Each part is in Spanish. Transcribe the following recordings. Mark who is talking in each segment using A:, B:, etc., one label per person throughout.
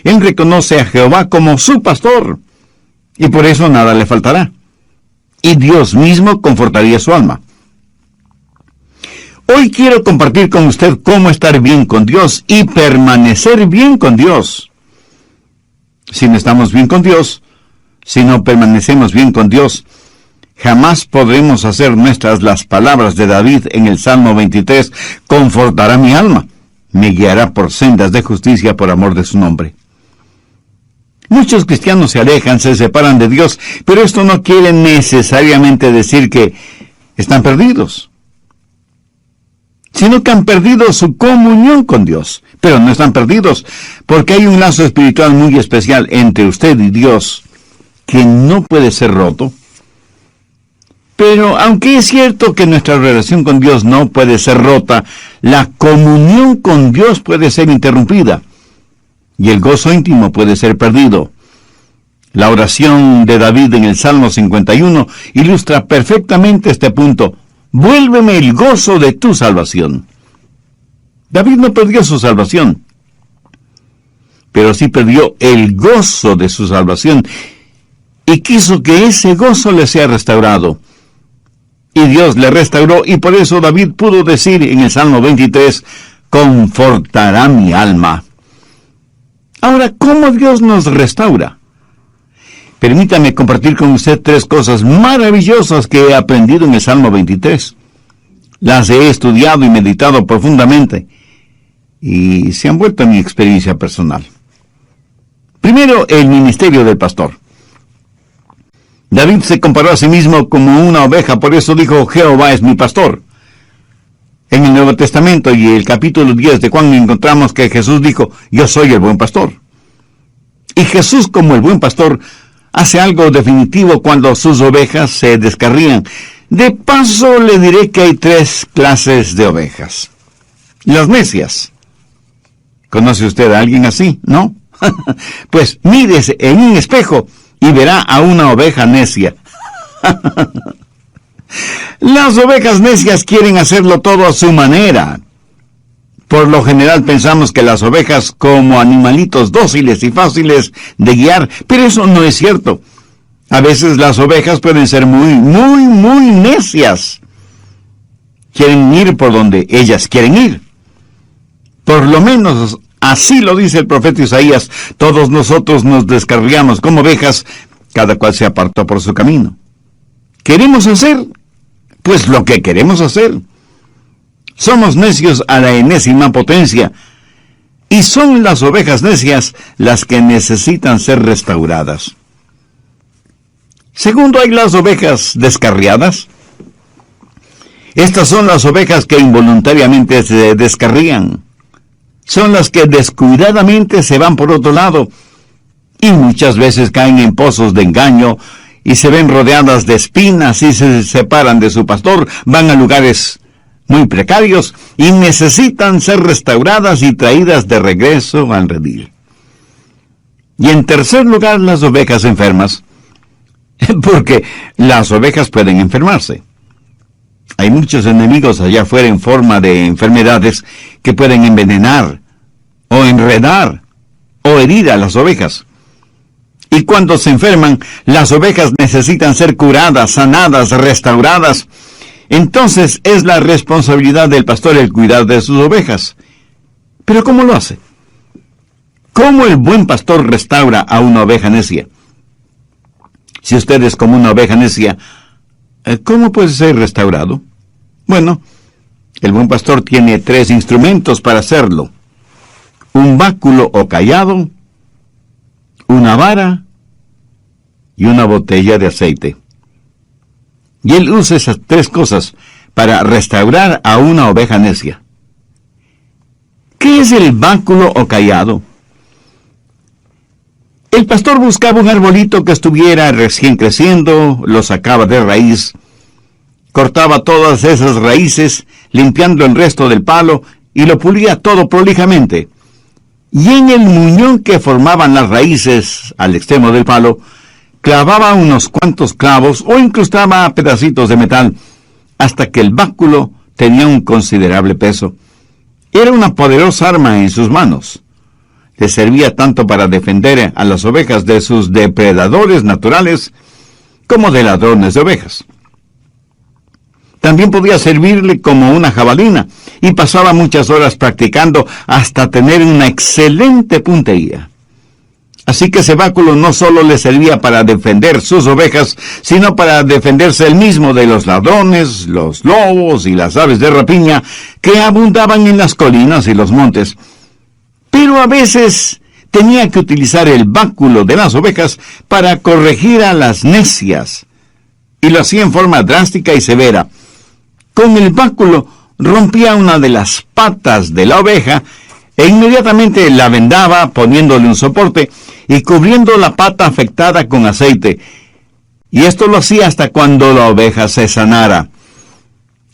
A: Él reconoce a Jehová como su pastor, y por eso nada le faltará. Y Dios mismo confortaría su alma. Hoy quiero compartir con usted cómo estar bien con Dios y permanecer bien con Dios. Si no estamos bien con Dios, si no permanecemos bien con Dios, jamás podremos hacer nuestras las palabras de David en el Salmo 23, confortará mi alma, me guiará por sendas de justicia por amor de su nombre. Muchos cristianos se alejan, se separan de Dios, pero esto no quiere necesariamente decir que están perdidos, sino que han perdido su comunión con Dios. Pero no están perdidos, porque hay un lazo espiritual muy especial entre usted y Dios, que no puede ser roto. Pero aunque es cierto que nuestra relación con Dios no puede ser rota, la comunión con Dios puede ser interrumpida, y el gozo íntimo puede ser perdido. La oración de David en el Salmo 51 ilustra perfectamente este punto. Vuélveme el gozo de tu salvación. David no perdió su salvación, pero sí perdió el gozo de su salvación, y quiso que ese gozo le sea restaurado. Y Dios le restauró, y por eso David pudo decir en el Salmo 23, confortará mi alma. Ahora, ¿cómo Dios nos restaura? Permítame compartir con usted 3 cosas maravillosas que he aprendido en el Salmo 23. Las he estudiado y meditado profundamente, y se han vuelto en mi experiencia personal. Primero, el ministerio del pastor. David se comparó a sí mismo como una oveja, por eso dijo, Jehová es mi pastor. En el Nuevo Testamento y el capítulo 10 de Juan encontramos que Jesús dijo, yo soy el buen pastor. Y Jesús, como el buen pastor, hace algo definitivo cuando sus ovejas se descarrían. De paso, le diré que hay 3 clases de ovejas. Las necias. ¿Conoce usted a alguien así? ¿No? Pues mírese en un espejo y verá a una oveja necia. Las ovejas necias quieren hacerlo todo a su manera. Por lo general pensamos que las ovejas como animalitos dóciles y fáciles de guiar, pero eso no es cierto. A veces las ovejas pueden ser muy necias. Quieren ir por donde ellas quieren ir. Por lo menos así lo dice el profeta Isaías. Todos nosotros nos descarriamos como ovejas, cada cual se apartó por su camino. ¿Queremos hacer? Pues lo que queremos hacer. Somos necios a la enésima potencia, y son las ovejas necias las que necesitan ser restauradas. Segundo, hay las ovejas descarriadas. Estas son las ovejas que involuntariamente se descarrían. Son las que descuidadamente se van por otro lado, y muchas veces caen en pozos de engaño, y se ven rodeadas de espinas y se separan de su pastor, van a lugares muy precarios y necesitan ser restauradas y traídas de regreso al redil. Y en tercer lugar, las ovejas enfermas, porque las ovejas pueden enfermarse. Hay muchos enemigos allá afuera en forma de enfermedades que pueden envenenar, o enredar, o herir a las ovejas. Y cuando se enferman, las ovejas necesitan ser curadas, sanadas, restauradas. Entonces es la responsabilidad del pastor el cuidar de sus ovejas. ¿Pero cómo lo hace? ¿Cómo el buen pastor restaura a una oveja necia? Si usted es como una oveja necia, ¿cómo puede ser restaurado? Bueno, el buen pastor tiene 3 instrumentos para hacerlo. Un báculo o cayado, una vara y una botella de aceite. Y él usa esas 3 cosas para restaurar a una oveja necia. ¿Qué es el báculo o cayado? El pastor buscaba un arbolito que estuviera recién creciendo, lo sacaba de raíz, cortaba todas esas raíces, limpiando el resto del palo, y lo pulía todo prolijamente. Y en el muñón que formaban las raíces al extremo del palo, clavaba unos cuantos clavos o incrustaba pedacitos de metal, hasta que el báculo tenía un considerable peso. Era una poderosa arma en sus manos. le servía tanto para defender a las ovejas de sus depredadores naturales como de ladrones de ovejas. También podía servirle como una jabalina y pasaba muchas horas practicando hasta tener una excelente puntería. Así que ese báculo no solo le servía para defender sus ovejas, sino para defenderse él mismo de los ladrones, los lobos y las aves de rapiña que abundaban en las colinas y los montes. Pero a veces tenía que utilizar el báculo de las ovejas para corregir a las necias, y lo hacía en forma drástica y severa. Con el báculo rompía una de las patas de la oveja e inmediatamente la vendaba poniéndole un soporte y cubriendo la pata afectada con aceite. Y esto lo hacía hasta cuando la oveja se sanara.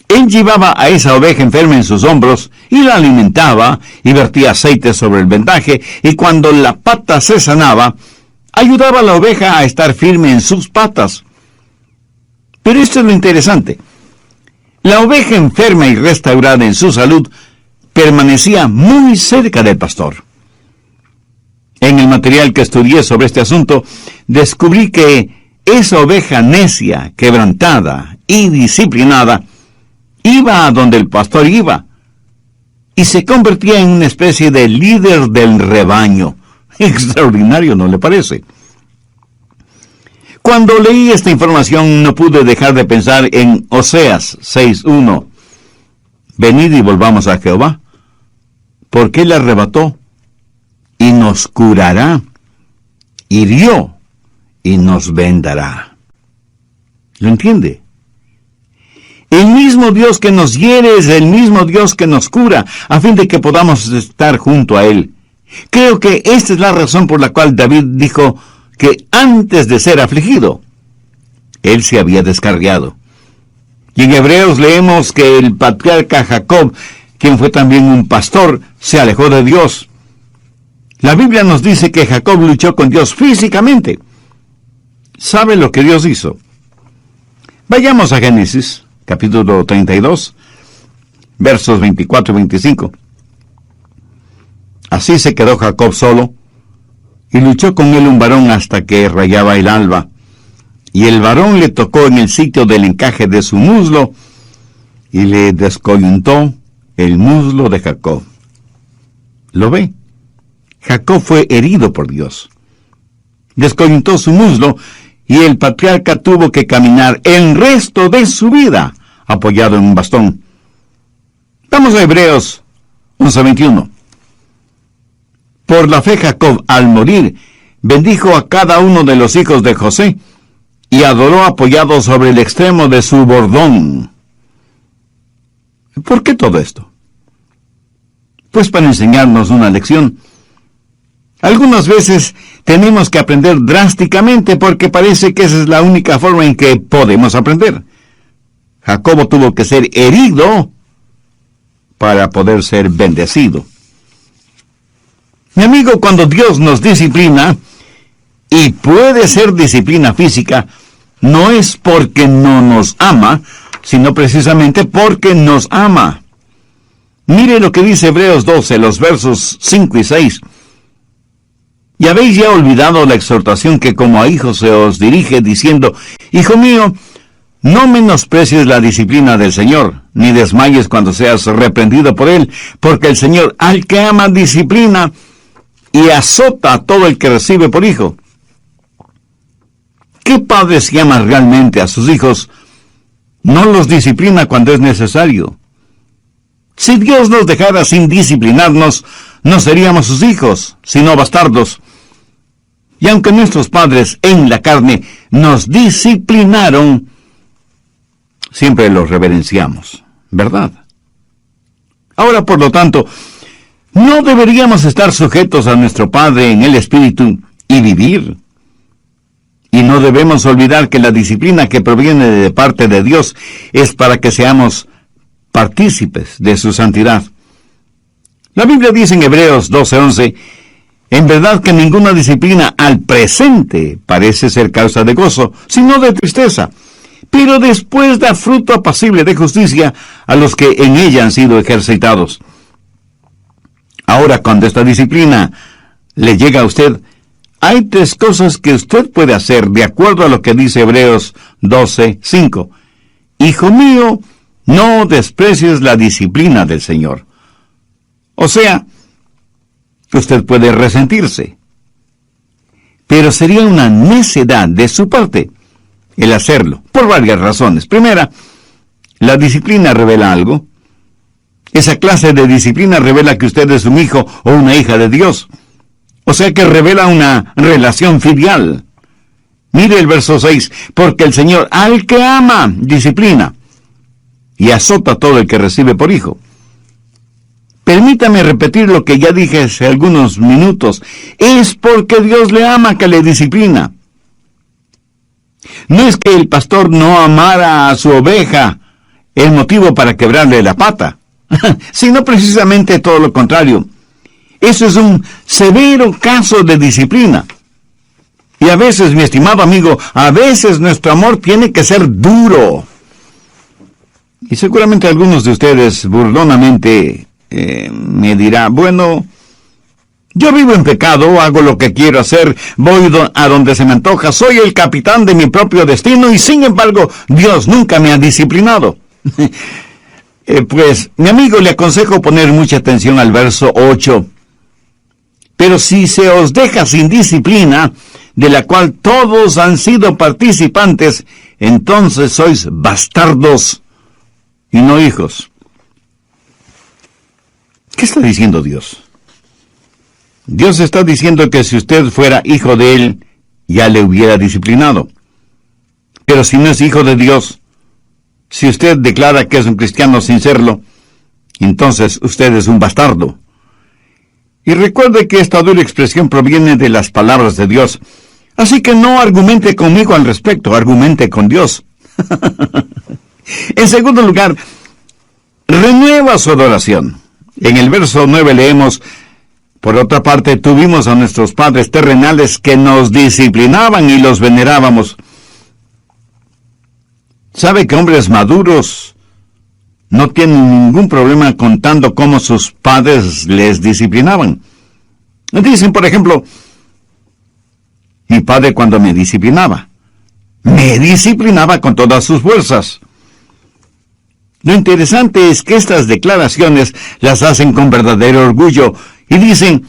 A: Él llevaba a esa oveja enferma en sus hombros y la alimentaba y vertía aceite sobre el vendaje, y cuando la pata se sanaba, ayudaba a la oveja a estar firme en sus patas. Pero esto es lo interesante. La oveja enferma y restaurada en su salud permanecía muy cerca del pastor. En el material que estudié sobre este asunto, descubrí que esa oveja necia, quebrantada y disciplinada iba a donde el pastor iba y se convertía en una especie de líder del rebaño. Extraordinario, ¿no le parece? Cuando leí esta información no pude dejar de pensar en Oseas 6:1. Venid y volvamos a Jehová, porque Él arrebató y nos curará, hirió y nos vendará. ¿Lo entiende? El mismo Dios que nos hiere es el mismo Dios que nos cura, a fin de que podamos estar junto a Él. Creo que esta es la razón por la cual David dijo que antes de ser afligido, Él se había descarriado. Y en Hebreos leemos que el patriarca Jacob, quien fue también un pastor, se alejó de Dios. La Biblia nos dice que Jacob luchó con Dios físicamente. ¿Sabe lo que Dios hizo? Vayamos a Génesis, capítulo 32, versos 24 y 25. Así se quedó Jacob solo, y luchó con él un varón hasta que rayaba el alba. Y el varón le tocó en el sitio del encaje de su muslo, y le descoyuntó el muslo de Jacob. ¿Lo ve? Jacob fue herido por Dios. Descoyuntó su muslo, y el patriarca tuvo que caminar el resto de su vida apoyado en un bastón. Vamos a Hebreos 11:21. Por la fe Jacob, al morir, bendijo a cada uno de los hijos de José, y adoró apoyado sobre el extremo de su bordón. ¿Por qué todo esto? Pues para enseñarnos una lección. Algunas veces tenemos que aprender drásticamente porque parece que esa es la única forma en que podemos aprender. Jacobo tuvo que ser herido para poder ser bendecido. Mi amigo, cuando Dios nos disciplina, y puede ser disciplina física, no es porque no nos ama, sino precisamente porque nos ama. Mire lo que dice Hebreos 12, los versos 5 y 6. Y habéis ya olvidado la exhortación que como a hijos se os dirige, diciendo: Hijo mío, no menosprecies la disciplina del Señor, ni desmayes cuando seas reprendido por Él, porque el Señor al que ama disciplina y azota a todo el que recibe por hijo. ¿Qué padre si ama realmente a sus hijos no los disciplina cuando es necesario? Si Dios nos dejara sin disciplinarnos, no seríamos sus hijos, sino bastardos. Y aunque nuestros padres en la carne nos disciplinaron, siempre los reverenciamos, ¿verdad? Ahora, por lo tanto, no deberíamos estar sujetos a nuestro Padre en el Espíritu y vivir. Y no debemos olvidar que la disciplina que proviene de parte de Dios es para que seamos partícipes de su santidad. La Biblia dice en Hebreos 12:11, en verdad que ninguna disciplina al presente parece ser causa de gozo, sino de tristeza, pero después da fruto apacible de justicia a los que en ella han sido ejercitados. Ahora, cuando esta disciplina le llega a usted, hay 3 cosas que usted puede hacer de acuerdo a lo que dice Hebreos 12:5. Hijo mío, no desprecies la disciplina del Señor. O sea, usted puede resentirse, pero sería una necedad de su parte el hacerlo, por varias razones. Primera, la disciplina revela algo. Esa clase de disciplina revela que usted es un hijo o una hija de Dios. O sea que revela una relación filial. Mire el verso 6, porque el Señor al que ama disciplina y azota a todo el que recibe por hijo. Permítame repetir lo que ya dije hace algunos minutos. Es porque Dios le ama que le disciplina. No es que el pastor no amara a su oveja el motivo para quebrarle la pata, sino precisamente todo lo contrario. Eso es un severo caso de disciplina. Y a veces, mi estimado amigo, a veces nuestro amor tiene que ser duro. Y seguramente algunos de ustedes burlonamente me dirá, bueno, yo vivo en pecado, hago lo que quiero hacer, voy a donde se me antoja, soy el capitán de mi propio destino y sin embargo Dios nunca me ha disciplinado. Pues, mi amigo, le aconsejo poner mucha atención al verso 8. Pero si se os deja sin disciplina, de la cual todos han sido participantes, entonces sois bastardos y no hijos. ¿Qué está diciendo Dios? Dios está diciendo que si usted fuera hijo de Él, ya le hubiera disciplinado. Pero si no es hijo de Dios, si usted declara que es un cristiano sin serlo, entonces usted es un bastardo. Y recuerde que esta dura expresión proviene de las palabras de Dios. Así que no argumente conmigo al respecto, argumente con Dios. En segundo lugar, renueva su adoración. En el verso 9 leemos, por otra parte, tuvimos a nuestros padres terrenales que nos disciplinaban y los venerábamos. ¿Sabe que hombres maduros no tienen ningún problema contando cómo sus padres les disciplinaban? Dicen, por ejemplo, mi padre cuando me disciplinaba con todas sus fuerzas. Lo interesante es que estas declaraciones las hacen con verdadero orgullo y dicen,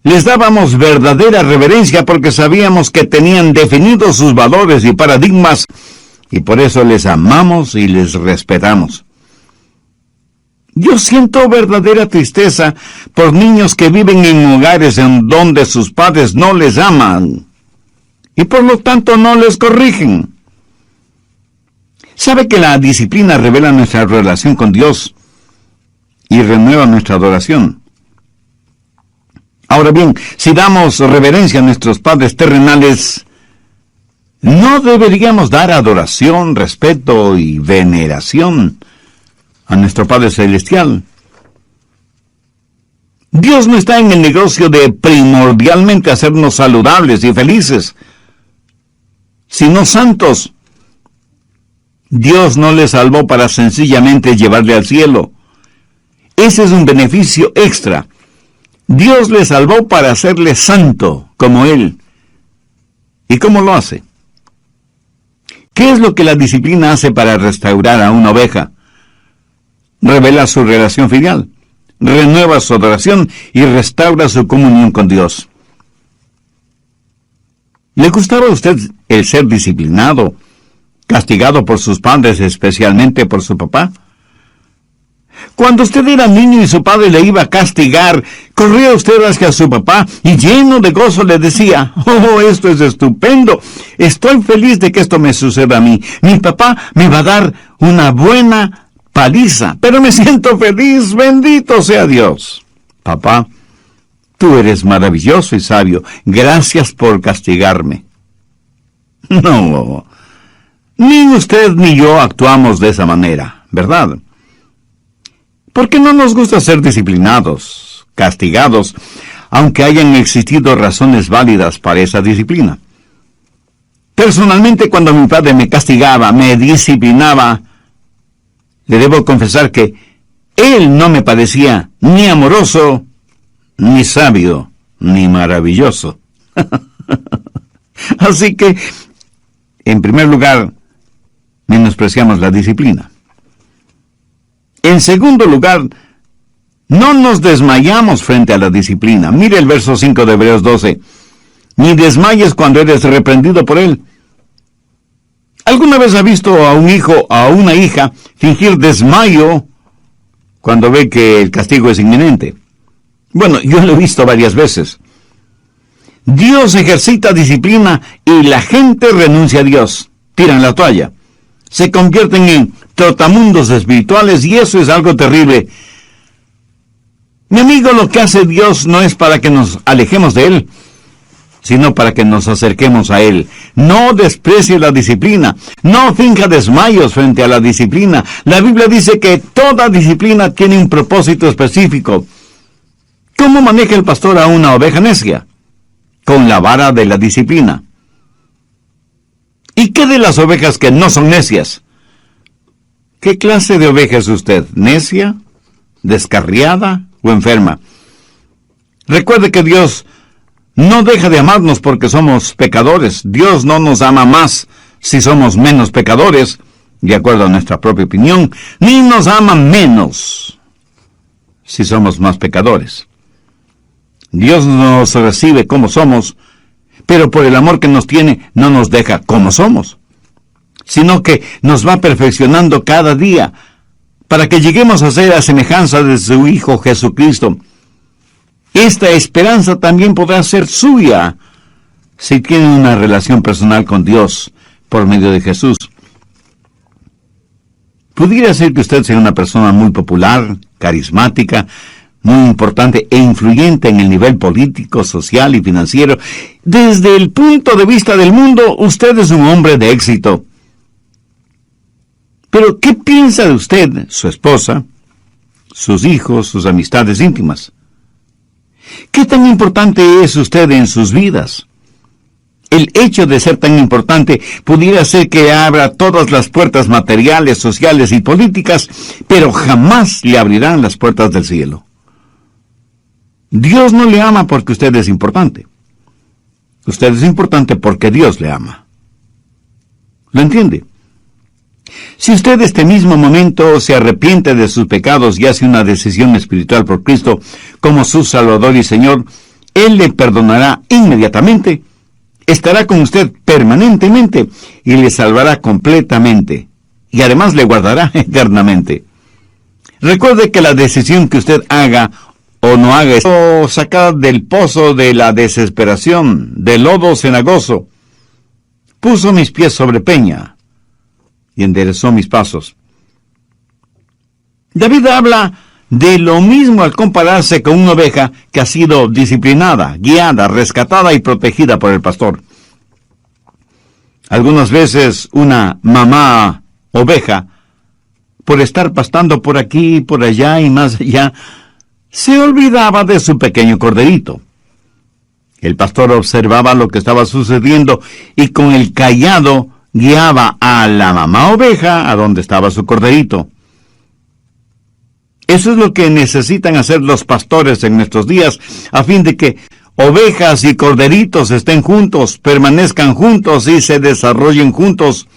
A: les dábamos verdadera reverencia porque sabíamos que tenían definidos sus valores y paradigmas y por eso les amamos y les respetamos. Yo siento verdadera tristeza por niños que viven en hogares en donde sus padres no les aman y por lo tanto no les corrigen. ¿Sabe que la disciplina revela nuestra relación con Dios y renueva nuestra adoración? Ahora bien, si damos reverencia a nuestros padres terrenales, ¿no deberíamos dar adoración, respeto y veneración a nuestro Padre Celestial? Dios no está en el negocio de primordialmente hacernos saludables y felices, sino santos. Dios no le salvó para sencillamente llevarle al cielo. Ese es un beneficio extra. Dios le salvó para hacerle santo como Él. ¿Y cómo lo hace? ¿Qué es lo que la disciplina hace para restaurar a una oveja? Revela su relación filial, renueva su adoración y restaura su comunión con Dios. ¿Le gustaba a usted el ser disciplinado, castigado por sus padres, especialmente por su papá? Cuando usted era niño y su padre le iba a castigar, corría usted hacia su papá y lleno de gozo le decía, oh, esto es estupendo, estoy feliz de que esto me suceda a mí. Mi papá me va a dar una buena paliza, pero me siento feliz, bendito sea Dios. Papá, tú eres maravilloso y sabio, gracias por castigarme. No, ni usted ni yo actuamos de esa manera, ¿verdad? Porque no nos gusta ser disciplinados, castigados, aunque hayan existido razones válidas para esa disciplina. Personalmente, cuando mi padre me castigaba, me disciplinaba, le debo confesar que él no me parecía ni amoroso ni sabio. ni maravilloso. Así que, en primer lugar, menospreciamos la disciplina. En segundo lugar, no nos desmayamos frente a la disciplina. Mire el verso 5 de Hebreos 12. Ni desmayes cuando eres reprendido por él. ¿Alguna vez ha visto a un hijo o a una hija fingir desmayo cuando ve que el castigo es inminente? Bueno, yo lo he visto varias veces. Dios ejercita disciplina y la gente renuncia a Dios. Tiran la toalla. Se convierten en trotamundos espirituales y eso es algo terrible. Mi amigo, lo que hace Dios no es para que nos alejemos de Él, sino para que nos acerquemos a Él. No desprecie la disciplina. No finja desmayos frente a la disciplina. La Biblia dice que toda disciplina tiene un propósito específico. ¿Cómo maneja el pastor a una oveja necia? Con la vara de la disciplina. ¿Y qué de las ovejas que no son necias? ¿Qué clase de oveja es usted? ¿Necia? ¿Descarriada o enferma? Recuerde que Dios no deja de amarnos porque somos pecadores. Dios no nos ama más si somos menos pecadores, de acuerdo a nuestra propia opinión, ni nos ama menos si somos más pecadores. Dios nos recibe como somos, pero por el amor que nos tiene, no nos deja como somos, sino que nos va perfeccionando cada día para que lleguemos a ser a semejanza de su Hijo Jesucristo. Esta esperanza también podrá ser suya si tiene una relación personal con Dios por medio de Jesús. Pudiera ser que usted sea una persona muy popular, carismática, muy importante e influyente en el nivel político, social y financiero. Desde el punto de vista del mundo, usted es un hombre de éxito. Pero, ¿qué piensa de usted, su esposa, sus hijos, sus amistades íntimas? ¿Qué tan importante es usted en sus vidas? El hecho de ser tan importante pudiera ser que abra todas las puertas materiales, sociales y políticas, pero jamás le abrirán las puertas del cielo. Dios no le ama porque usted es importante. Usted es importante porque Dios le ama. ¿Lo entiende? Si usted este mismo momento se arrepiente de sus pecados y hace una decisión espiritual por Cristo como su Salvador y Señor, Él le perdonará inmediatamente, estará con usted permanentemente y le salvará completamente, y además le guardará eternamente. Recuerde que la decisión que usted haga o no haga es sacada del pozo de la desesperación, del lodo cenagoso. Puso mis pies sobre peña y enderezó mis pasos. David habla de lo mismo al compararse con una oveja que ha sido disciplinada, guiada, rescatada y protegida por el pastor. Algunas veces una mamá oveja, por estar pastando por aquí, por allá y más allá, se olvidaba de su pequeño corderito. El pastor observaba lo que estaba sucediendo y con el cayado guiaba a la mamá oveja a donde estaba su corderito. Eso es lo que necesitan hacer los pastores en nuestros días, a fin de que ovejas y corderitos estén juntos, permanezcan juntos y se desarrollen juntos.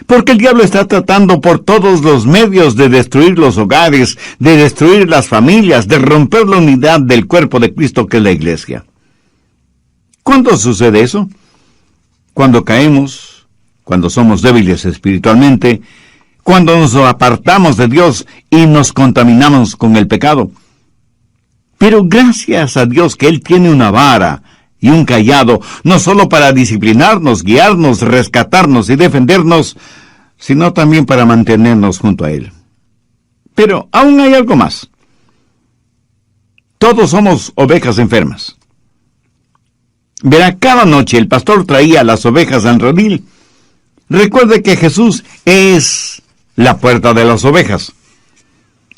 A: Porque el diablo está tratando por todos los medios de destruir los hogares, de destruir las familias, de romper la unidad del cuerpo de Cristo que es la iglesia. ¿Cuándo sucede eso? Cuando caemos, cuando somos débiles espiritualmente, cuando nos apartamos de Dios y nos contaminamos con el pecado. Pero gracias a Dios que Él tiene una vara y un cayado, no solo para disciplinarnos, guiarnos, rescatarnos y defendernos, sino también para mantenernos junto a Él. Pero aún hay algo más. Todos somos ovejas enfermas. Verá, cada noche el pastor traía las ovejas al redil. Recuerde que Jesús es la puerta de las ovejas.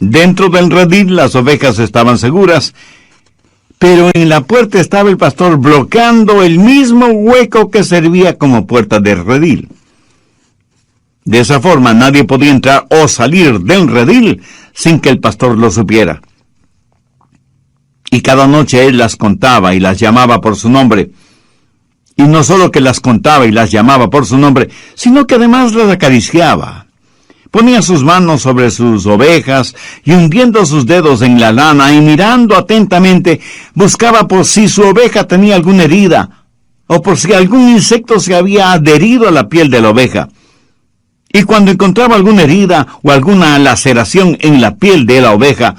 A: Dentro del redil las ovejas estaban seguras, pero en la puerta estaba el pastor bloqueando el mismo hueco que servía como puerta del redil. De esa forma nadie podía entrar o salir del redil sin que el pastor lo supiera. Y cada noche él las contaba y las llamaba por su nombre. Y no solo que las contaba y las llamaba por su nombre, sino que además las acariciaba. Ponía sus manos sobre sus ovejas y hundiendo sus dedos en la lana y mirando atentamente, buscaba por si su oveja tenía alguna herida o por si algún insecto se había adherido a la piel de la oveja. Y cuando encontraba alguna herida o alguna laceración en la piel de la oveja,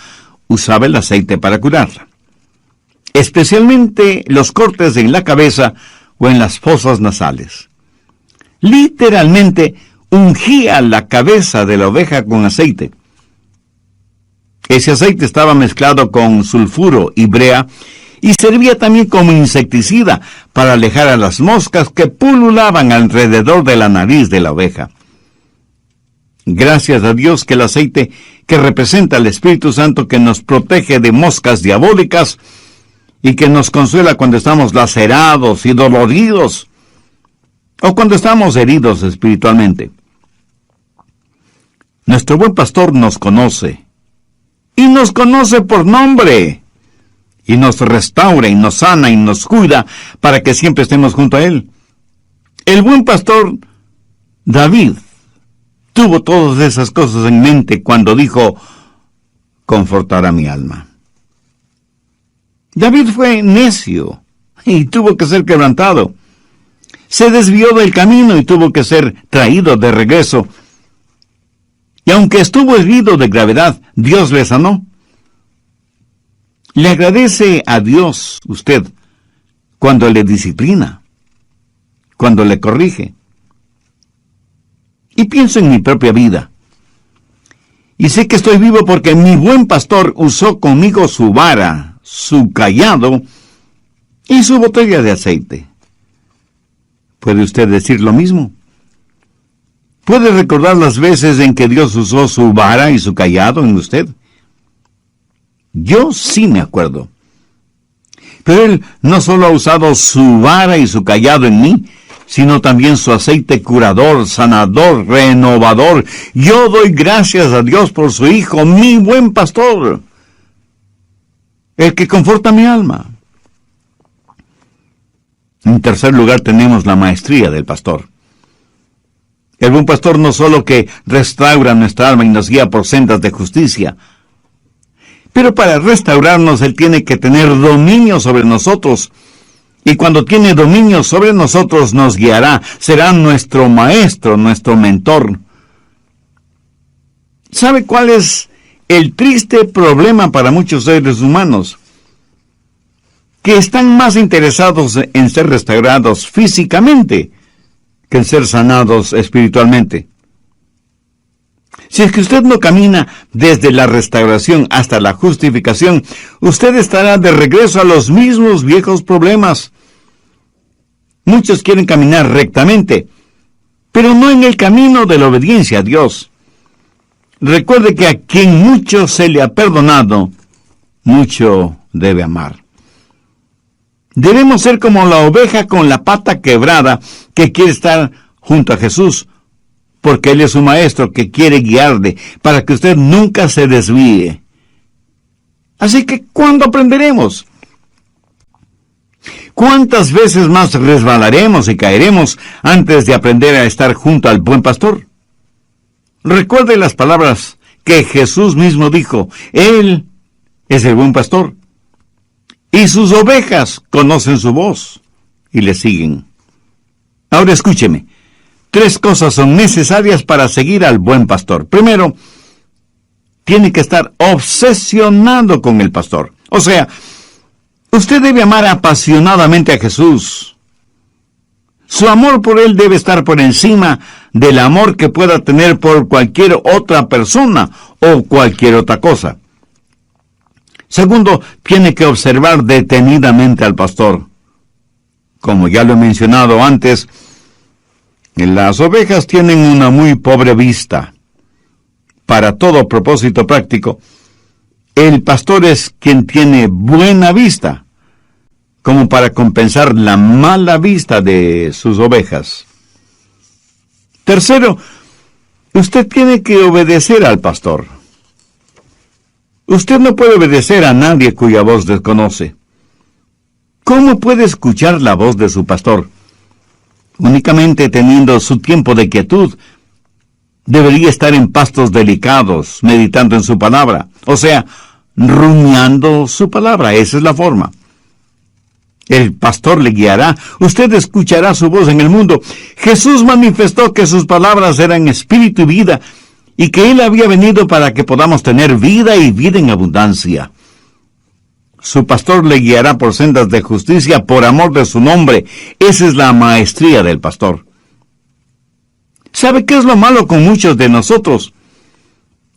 A: usaba el aceite para curarla. Especialmente los cortes en la cabeza o en las fosas nasales. Literalmente ungía la cabeza de la oveja con aceite. Ese aceite estaba mezclado con sulfuro y brea y servía también como insecticida para alejar a las moscas que pululaban alrededor de la nariz de la oveja. Gracias a Dios que el aceite que representa al Espíritu Santo que nos protege de moscas diabólicas y que nos consuela cuando estamos lacerados y doloridos o cuando estamos heridos espiritualmente. Nuestro buen pastor nos conoce y nos conoce por nombre y nos restaura y nos sana y nos cuida para que siempre estemos junto a él. El buen pastor David tuvo todas esas cosas en mente cuando dijo: confortará mi alma. David fue necio y tuvo que ser quebrantado. Se desvió del camino y tuvo que ser traído de regreso. Y aunque estuvo herido de gravedad, Dios le sanó. ¿Le agradece a Dios usted cuando le disciplina, cuando le corrige? Y pienso en mi propia vida. Y sé que estoy vivo porque mi buen pastor usó conmigo su vara, su cayado y su botella de aceite. ¿Puede usted decir lo mismo? ¿Puede recordar las veces en que Dios usó su vara y su cayado en usted? Yo sí me acuerdo. Pero Él no solo ha usado su vara y su cayado en mí, sino también su aceite curador, sanador, renovador. Yo doy gracias a Dios por su Hijo, mi buen pastor, el que conforta mi alma. En tercer lugar tenemos la maestría del pastor. El buen pastor no solo que restaura nuestra alma y nos guía por sendas de justicia, pero para restaurarnos Él tiene que tener dominio sobre nosotros. Y cuando tiene dominio sobre nosotros nos guiará, será nuestro maestro, nuestro mentor. ¿Sabe cuál es el triste problema para muchos seres humanos? Que están más interesados en ser restaurados físicamente que en ser sanados espiritualmente. Si es que usted no camina desde la restauración hasta la justificación, usted estará de regreso a los mismos viejos problemas. Muchos quieren caminar rectamente, pero no en el camino de la obediencia a Dios. Recuerde que a quien mucho se le ha perdonado, mucho debe amar. Debemos ser como la oveja con la pata quebrada que quiere estar junto a Jesús, porque Él es su maestro que quiere guiarle para que usted nunca se desvíe. Así que, ¿cuándo aprenderemos? ¿Cuántas veces más resbalaremos y caeremos antes de aprender a estar junto al buen pastor? Recuerde las palabras que Jesús mismo dijo: Él es el buen pastor, y sus ovejas conocen su voz y le siguen. Ahora escúcheme. 3 cosas son necesarias para seguir al buen pastor. Primero, tiene que estar obsesionado con el pastor. O sea, usted debe amar apasionadamente a Jesús. Su amor por Él debe estar por encima del amor que pueda tener por cualquier otra persona o cualquier otra cosa. Segundo, tiene que observar detenidamente al pastor. Como ya lo he mencionado antes, las ovejas tienen una muy pobre vista. Para todo propósito práctico, el pastor es quien tiene buena vista, como para compensar la mala vista de sus ovejas. Tercero, usted tiene que obedecer al pastor. Usted no puede obedecer a nadie cuya voz desconoce. ¿Cómo puede escuchar la voz de su pastor? Únicamente teniendo su tiempo de quietud. Debería estar en pastos delicados, meditando en su palabra. O sea, rumiando su palabra. Esa es la forma. El pastor le guiará. Usted escuchará su voz en el mundo. Jesús manifestó que sus palabras eran espíritu y vida, y que Él había venido para que podamos tener vida y vida en abundancia. Su pastor le guiará por sendas de justicia por amor de su nombre. Esa es la maestría del pastor. ¿Sabe qué es lo malo con muchos de nosotros?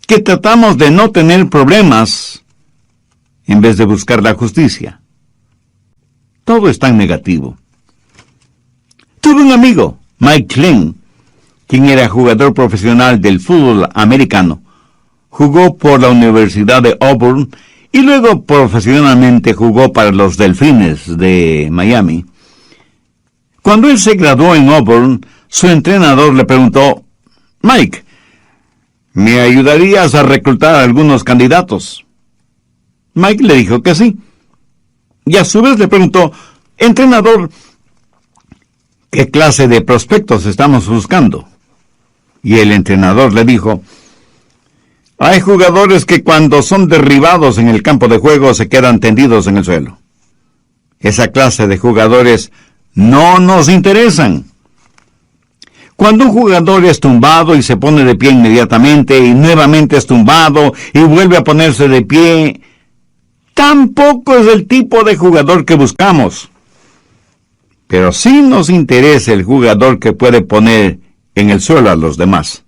A: Que tratamos de no tener problemas en vez de buscar la justicia. Todo es tan negativo. Tuve un amigo, Mike Glenn, quien era jugador profesional del fútbol americano. Jugó por la Universidad de Auburn y luego profesionalmente jugó para los Delfines de Miami. Cuando él se graduó en Auburn, su entrenador le preguntó: Mike, ¿me ayudarías a reclutar a algunos candidatos? Mike le dijo que sí. Y a su vez le preguntó: entrenador, ¿qué clase de prospectos estamos buscando? Y el entrenador le dijo: hay jugadores que cuando son derribados en el campo de juego se quedan tendidos en el suelo. Esa clase de jugadores no nos interesan. Cuando un jugador es tumbado y se pone de pie inmediatamente y nuevamente es tumbado y vuelve a ponerse de pie, tampoco es el tipo de jugador que buscamos. Pero sí nos interesa el jugador que puede poner en el suelo a los demás.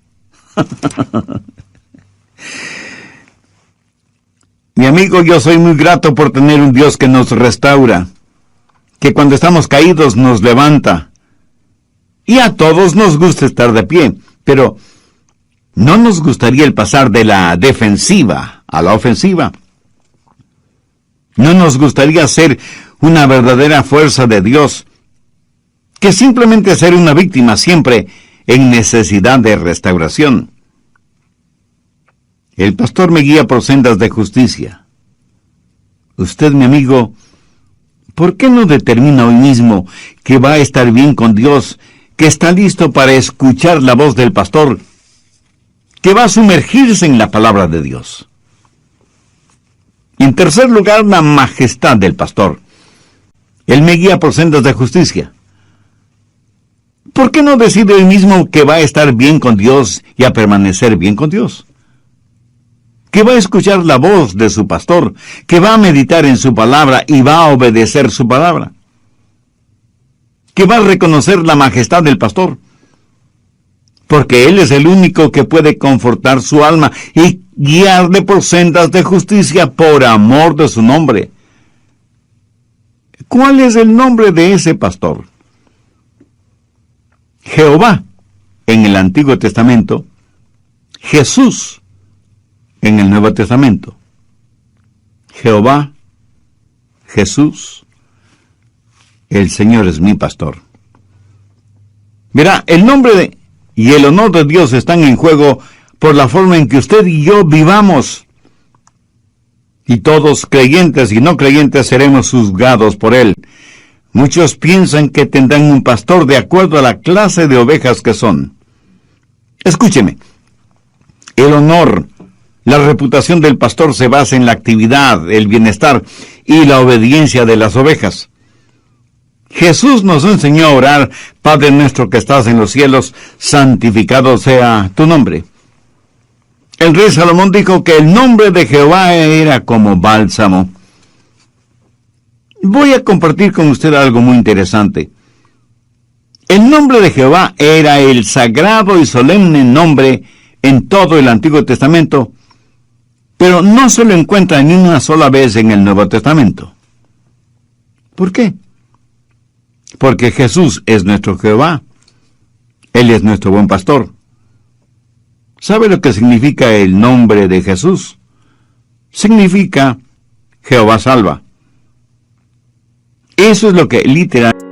A: Mi amigo, yo soy muy grato por tener un Dios que nos restaura, que cuando estamos caídos nos levanta. Y a todos nos gusta estar de pie, pero no nos gustaría el pasar de la defensiva a la ofensiva. No nos gustaría ser una verdadera fuerza de Dios, que simplemente ser una víctima siempre en necesidad de restauración. El pastor me guía por sendas de justicia. Usted, mi amigo, ¿por qué no determina hoy mismo que va a estar bien con Dios, que está listo para escuchar la voz del pastor, que va a sumergirse en la palabra de Dios? En tercer lugar, la majestad del pastor. Él me guía por sendas de justicia. ¿Por qué no decide hoy mismo que va a estar bien con Dios y a permanecer bien con Dios? Que va a escuchar la voz de su pastor, que va a meditar en su palabra y va a obedecer su palabra. Que va a reconocer la majestad del pastor, porque Él es el único que puede confortar su alma y guiarle por sendas de justicia por amor de su nombre. ¿Cuál es el nombre de ese pastor? Jehová en el Antiguo Testamento, Jesús en el Nuevo Testamento. Jehová, Jesús, el Señor es mi pastor. Verá, el nombre y el honor de Dios están en juego por la forma en que usted y yo vivamos. Y todos, creyentes y no creyentes, seremos juzgados por Él. Muchos piensan que tendrán un pastor de acuerdo a la clase de ovejas que son. Escúcheme, el honor, la reputación del pastor se basa en la actividad, el bienestar y la obediencia de las ovejas. Jesús nos enseñó a orar: Padre nuestro que estás en los cielos, santificado sea tu nombre. El rey Salomón dijo que el nombre de Jehová era como bálsamo. Voy a compartir con usted algo muy interesante. El nombre de Jehová era el sagrado y solemne nombre en todo el Antiguo Testamento, pero no se lo encuentra ni una sola vez en el Nuevo Testamento. ¿Por qué? Porque Jesús es nuestro Jehová. Él es nuestro buen pastor. ¿Sabe lo que significa el nombre de Jesús? Significa Jehová salva. Eso es lo que literalmente...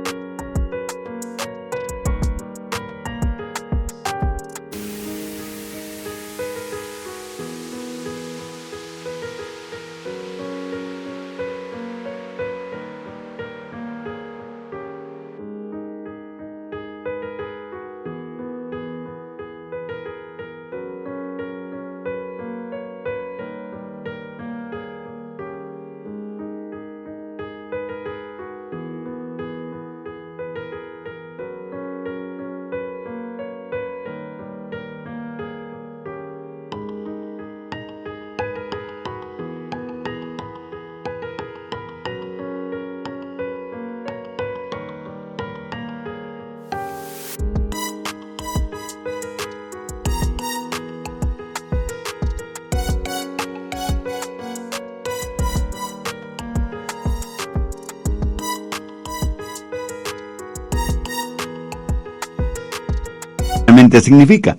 A: realmente significa.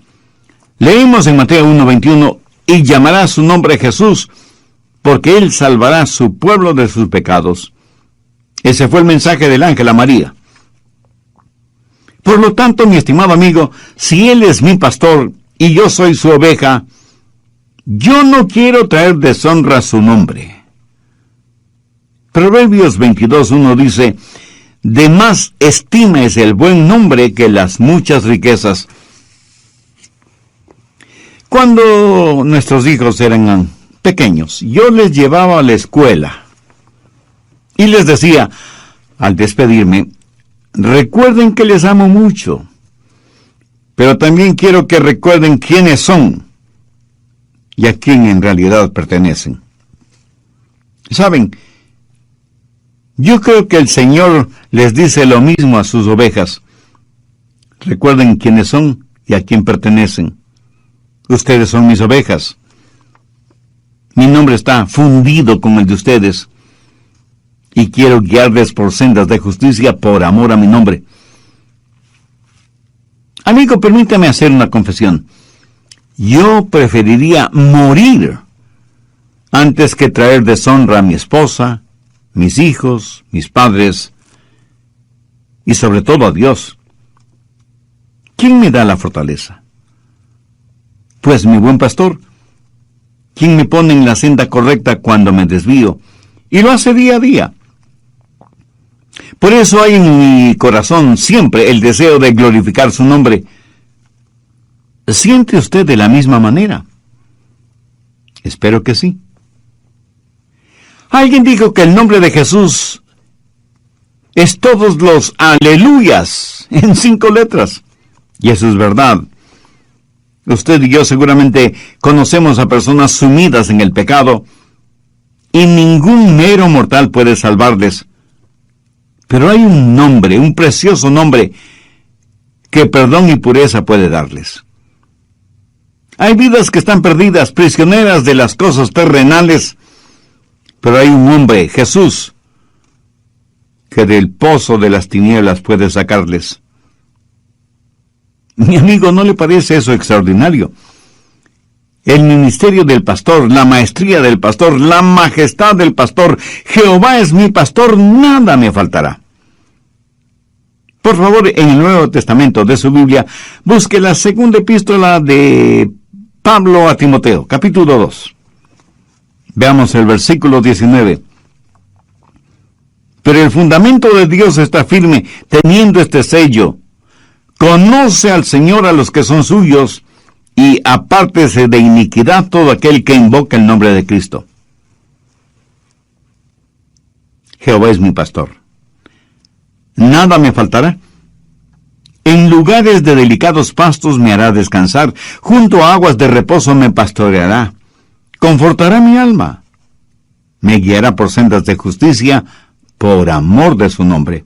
A: Leímos en Mateo 1:21, y llamará su nombre Jesús, porque él salvará a su pueblo de sus pecados. Ese fue el mensaje del ángel a María. Por lo tanto, mi estimado amigo, si él es mi pastor y yo soy su oveja, yo no quiero traer deshonra a su nombre. Proverbios 22:1 dice, de más estima es el buen nombre que las muchas riquezas. Cuando nuestros hijos eran pequeños, yo les llevaba a la escuela y les decía, al despedirme, recuerden que les amo mucho, pero también quiero que recuerden quiénes son y a quién en realidad pertenecen. ¿Saben? Yo creo que el Señor les dice lo mismo a sus ovejas. Recuerden quiénes son y a quién pertenecen. Ustedes son mis ovejas. Mi nombre está fundido con el de ustedes. Y quiero guiarles por sendas de justicia por amor a mi nombre. Amigo, permítame hacer una confesión. Yo preferiría morir antes que traer deshonra a mi esposa, mis hijos, mis padres y sobre todo a Dios. ¿Quién me da la fortaleza? Pues mi buen pastor, quien me pone en la senda correcta cuando me desvío, y lo hace día a día. Por eso hay en mi corazón siempre el deseo de glorificar su nombre. ¿Siente usted de la misma manera? Espero que sí. Alguien dijo que el nombre de Jesús es todos los aleluyas en 5 letras. Y eso es verdad. Usted y yo seguramente conocemos a personas sumidas en el pecado y ningún mero mortal puede salvarles. Pero hay un nombre, un precioso nombre, que perdón y pureza puede darles. Hay vidas que están perdidas, prisioneras de las cosas terrenales, pero hay un hombre, Jesús, que del pozo de las tinieblas puede sacarles. Mi amigo, ¿no le parece eso extraordinario? El ministerio del pastor, la maestría del pastor, la majestad del pastor, Jehová es mi pastor, nada me faltará. Por favor, en el Nuevo Testamento de su Biblia, busque la segunda epístola de Pablo a Timoteo, capítulo 2. Veamos el versículo 19. Pero el fundamento de Dios está firme, teniendo este sello. Conoce al Señor a los que son suyos, y apártese de iniquidad todo aquel que invoca el nombre de Cristo. Jehová es mi pastor. Nada me faltará. En lugares de delicados pastos me hará descansar, junto a aguas de reposo me pastoreará. Confortará mi alma. Me guiará por sendas de justicia, por amor de su nombre.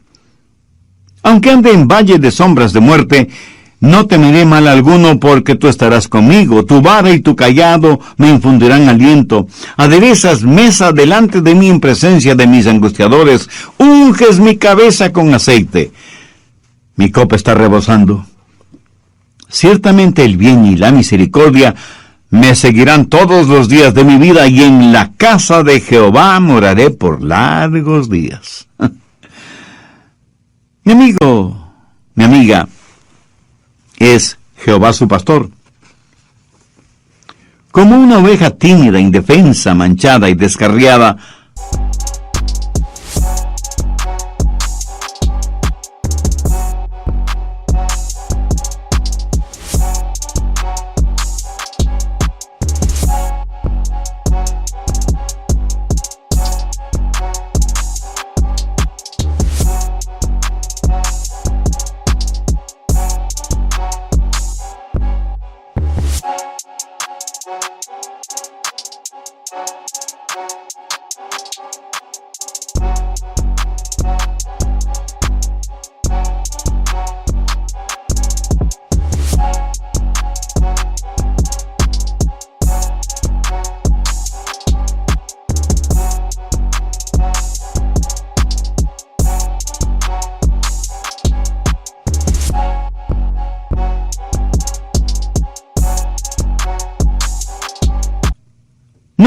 A: Aunque ande en valle de sombras de muerte, no temeré mal alguno, porque tú estarás conmigo. Tu vara y tu cayado me infundirán aliento. Aderezas mesa delante de mí en presencia de mis angustiadores. Unges mi cabeza con aceite. Mi copa está rebosando. Ciertamente el bien y la misericordia me seguirán todos los días de mi vida, y en la casa de Jehová moraré por largos días. Mi amigo, mi amiga, es Jehová su pastor. Como una oveja tímida, indefensa, manchada y descarriada,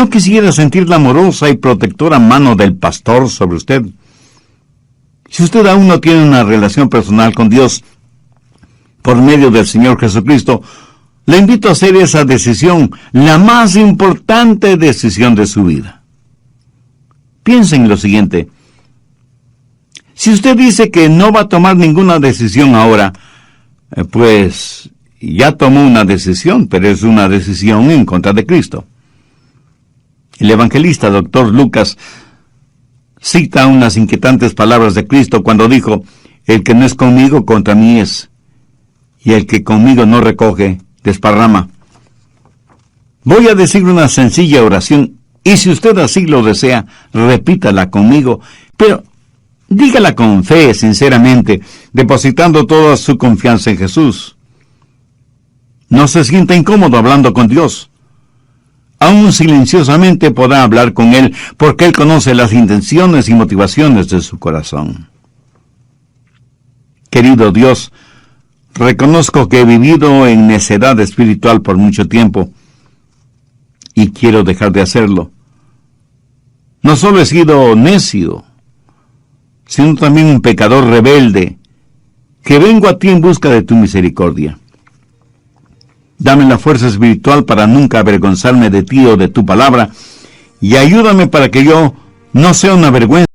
A: ¿No quisiera sentir la amorosa y protectora mano del pastor sobre usted? Si usted aún no tiene una relación personal con Dios por medio del Señor Jesucristo, le invito a hacer esa decisión, la más importante decisión de su vida. Piense en lo siguiente. Si usted dice que no va a tomar ninguna decisión ahora, pues ya tomó una decisión, pero es una decisión en contra de Cristo. El evangelista Dr. Lucas cita unas inquietantes palabras de Cristo cuando dijo: el que no es conmigo, contra mí es, y el que conmigo no recoge, desparrama. Voy a decir una sencilla oración, y si usted así lo desea, repítala conmigo, pero dígala con fe, sinceramente, depositando toda su confianza en Jesús. No se sienta incómodo hablando con Dios. Aún silenciosamente podrá hablar con Él, porque Él conoce las intenciones y motivaciones de su corazón. Querido Dios, reconozco que he vivido en necedad espiritual por mucho tiempo, y quiero dejar de hacerlo. No solo he sido necio, sino también un pecador rebelde, que vengo a ti en busca de tu misericordia. Dame la fuerza espiritual para nunca avergonzarme de ti o de tu palabra, y ayúdame para que yo no sea una vergüenza